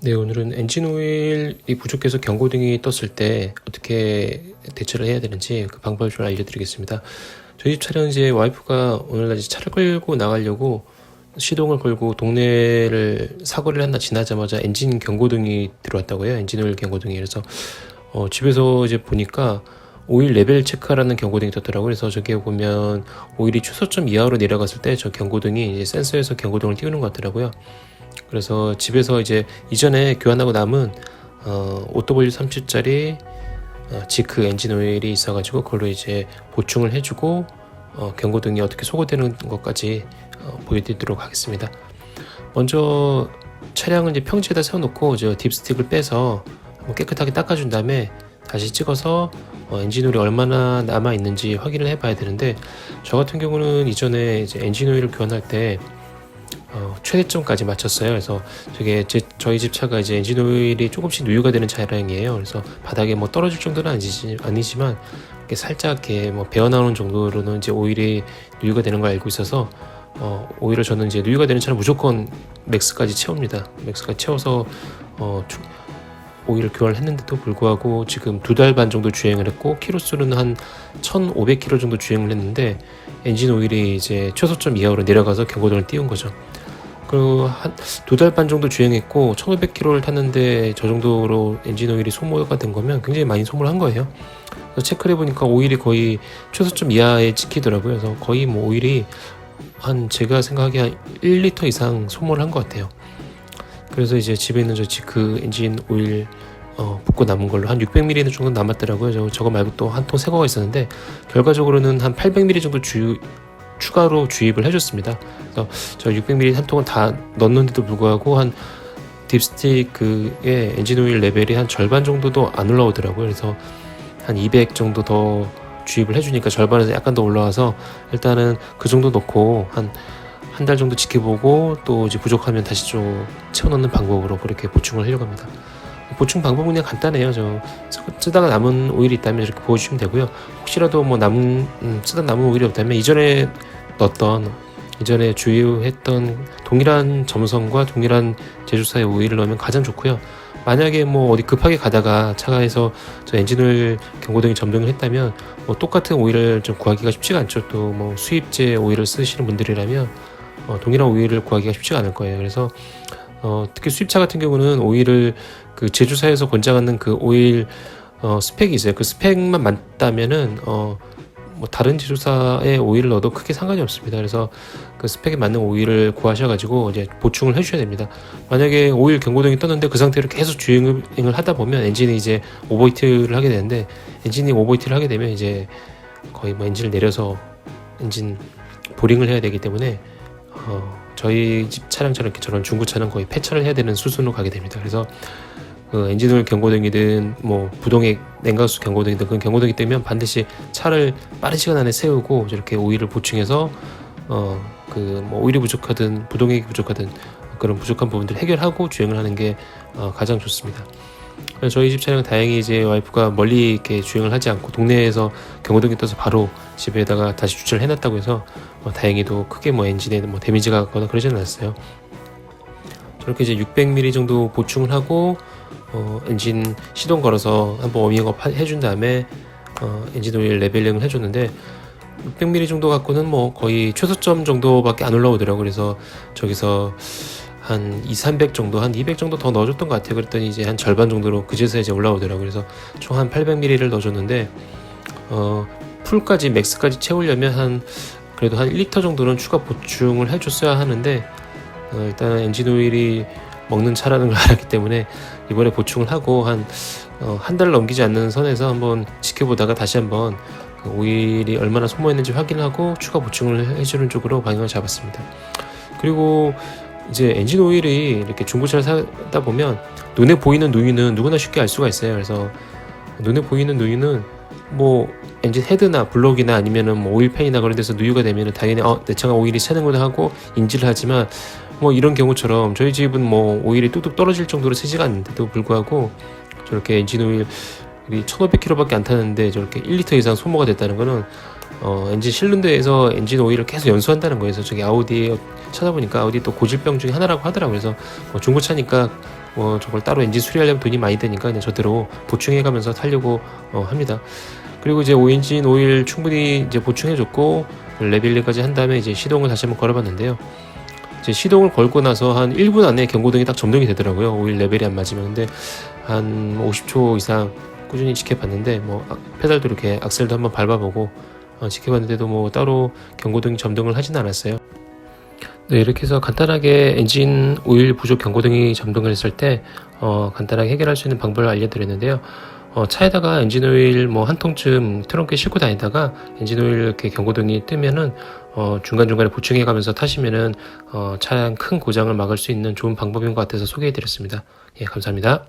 네, 오늘은 엔진 오일이 부족해서 경고등이 떴을 때 어떻게 대처를 해야 되는지 그 방법을 좀 알려드리겠습니다. 저희 집 차량 이제 와이프가 오늘날 이제 차를 끌고 나가려고 시동을 걸고 동네를 사거리를 하나 지나자마자 엔진 경고등이 들어왔다고요. 엔진 오일 경고등이. 그래서 집에서 이제 보니까 오일 레벨 체크하라는 경고등이 떴더라고요. 그래서 저기에 보면 오일이 최소점 이하로 내려갔을 때 저 경고등이 이제 센서에서 경고등을 띄우는 것 같더라고요. 그래서 집에서 이제 이전에 교환하고 남은 OW37짜리 지크 엔진 오일이 있어가지고 그걸로 이제 보충을 해주고 경고등이 어떻게 소거되는 것까지 보여드리도록 하겠습니다. 먼저 차량을 이제 평지에다 세워놓고 저 딥스틱을 빼서 한번 깨끗하게 닦아준 다음에 다시 찍어서 엔진 오일이 얼마나 남아 있는지 확인을 해봐야 되는데, 저 같은 경우는 이전에 이제 엔진 오일을 교환할 때 최대점까지 맞췄어요. 그래서 저희 집 차가 이제 엔진 오일이 조금씩 누유가 되는 차량이에요. 그래서 바닥에 뭐 떨어질 정도는 아니지만 이렇게 살짝 이렇게 뭐 배어 나오는 정도로는 이제 오일이 누유가 되는 걸 알고 있어서 오히려 저는 이제 누유가 되는 차는 무조건 맥스까지 채웁니다. 맥스까지 채워서 오일을 교환을 했는데도 불구하고 지금 2달 반 정도 주행을 했고 키로수는 한 1500km 정도 주행을 했는데 엔진 오일이 이제 최소점 이하로 내려가서 경고등을 띄운 거죠. 그리고 한 2달 반 정도 주행했고 1500km를 탔는데 저 정도로 엔진 오일이 소모가 된 거면 굉장히 많이 소모를 한 거예요. 그래서 체크를 해보니까 오일이 거의 최소점 이하에 찍히더라고요. 그래서 거의 뭐 오일이 제가 생각하기에 한 1리터 이상 소모를 한 것 같아요. 그래서 이제 집에 있는 저 지크 엔진 오일 붓고 남은 걸로 한 600ml 정도 남았더라고요. 저거 말고 또 한 통 새 거가 있었는데 결과적으로는 한 800ml 정도 추가로 주입을 해줬습니다. 그래서 저 600ml 한 통은 다 넣었는데도 불구하고 한 딥스틱의 엔진 오일 레벨이 한 절반 정도도 안 올라오더라고요. 그래서 한 200 정도 더 주입을 해주니까 절반에서 약간 더 올라와서 일단은 그 정도 넣고 한 달 정도 지켜보고 또 이제 부족하면 다시 좀 채워넣는 방법으로 그렇게 보충을 하려고 합니다. 보충 방법은 그냥 간단해요. 쓰다가 남은 오일이 있다면 이렇게 부어주시면 되고요. 혹시라도 뭐 쓰다 남은 오일이 없다면 이전에 주유했던 동일한 점성과 동일한 제조사의 오일을 넣으면 가장 좋고요. 만약에 뭐 어디 급하게 가다가 차가에서 저 엔진오일 경고등이 점등을 했다면 뭐 똑같은 오일을 좀 구하기가 쉽지가 않죠. 또 뭐 수입제 오일을 쓰시는 분들이라면 동일한 오일을 구하기가 쉽지가 않을 거예요. 그래서 특히 수입차 같은 경우는 오일을 그 제조사에서 권장하는 그 오일 스펙이 있어요. 그 스펙만 맞다면은 뭐 다른 제조사의 오일을 넣어도 크게 상관이 없습니다. 그래서 그 스펙에 맞는 오일을 구하셔가지고 이제 보충을 해주셔야 됩니다. 만약에 오일 경고등이 떴는데 그 상태로 계속 주행을 하다 보면 엔진이 이제 오버히트를 하게 되는데, 엔진이 오버히트를 하게 되면 이제 거의 뭐 엔진을 내려서 엔진 보링을 해야 되기 때문에 저희 집 차량처럼 저런 중고차는 거의 폐차를 해야 되는 수순으로 가게 됩니다. 그래서 엔진오일 경고등이든 뭐 부동액 냉각수 경고등이든 그런 경고등이 뜨면 반드시 차를 빠른 시간 안에 세우고 저렇게 오일을 보충해서 뭐 오일이 부족하든 부동액이 부족하든 그런 부족한 부분들 해결하고 주행을 하는 게 가장 좋습니다. 저희 집 차량 다행히 이제 와이프가 멀리 이렇게 주행을 하지 않고 동네에서 경고등이 떠서 바로 집에다가 다시 주차를 해놨다고 해서 다행히도 크게 뭐 엔진에 뭐 데미지가 가거나 그러지는 않았어요. 저렇게 이제 600ml 정도 보충을 하고 엔진 시동 걸어서 한번 워밍업 해준 다음에 엔진 오일 레벨링을 해줬는데 600ml 정도 갖고는 뭐 거의 최소점 정도밖에 안 올라오더라고요. 그래서 저기서 한 200-300 정도, 한 200 정도 더 넣어줬던 것 같아요. 그랬더니 이제 한 절반 정도로 그제서 이제 올라오더라고요. 그래서 총 한 800ml를 넣어줬는데 풀까지 맥스까지 채우려면 그래도 한 1리터 정도는 추가 보충을 해줬어야 하는데 일단 엔진 오일이 먹는 차라는 걸 알았기 때문에 이번에 보충을 하고 한 달 넘기지 않는 선에서 한번 지켜보다가 다시 한번 그 오일이 얼마나 소모했는지 확인하고 추가 보충을 해주는 쪽으로 방향을 잡았습니다. 그리고 이제 엔진 오일이 이렇게 중고차를 사다 보면 눈에 보이는 누유는 누구나 쉽게 알 수가 있어요. 그래서 눈에 보이는 누유는 뭐 엔진 헤드나 블록이나 아니면은 뭐 오일팬이나 그런 데서 누유가 되면은 당연히 내 차가 오일이 새는구나 하고 인지를 하지만, 뭐 이런 경우처럼 저희 집은 뭐 오일이 뚝뚝 떨어질 정도로 새지가 않는데도 불구하고 저렇게 엔진 오일이 1500km밖에 안 타는데 저렇게 1리터 이상 소모가 됐다는 거는 엔진 실린더에서 엔진 오일을 계속 연소한다는 거예요. 그래서 저기 아우디 찾아보니까 아우디 또 고질병 중에 하나라고 하더라고요. 그래서 중고차니까 저걸 따로 엔진 수리하려면 돈이 많이 드니까 그냥 저대로 보충해가면서 타려고 합니다. 그리고 이제 엔진 오일 충분히 이제 보충해줬고 레벨리까지 한 다음에 이제 시동을 다시 한번 걸어봤는데요. 이제 시동을 걸고 나서 한 1분 안에 경고등이 딱 점등이 되더라고요. 오일 레벨이 안 맞으면. 근데 한 50초 이상 꾸준히 지켜봤는데 페달도 이렇게 악셀도 한번 밟아보고 지켜봤는데도 따로 경고등 점등을 하진 않았어요. 네, 이렇게 해서 간단하게 엔진 오일 부족 경고등이 점등을 했을 때 간단하게 해결할 수 있는 방법을 알려드렸는데요. 차에다가 엔진 오일 한 통쯤 트렁크에 싣고 다니다가 엔진 오일 이렇게 경고등이 뜨면은 중간중간에 보충해 가면서 타시면은 차량 큰 고장을 막을 수 있는 좋은 방법인 것 같아서 소개해 드렸습니다. 예, 감사합니다.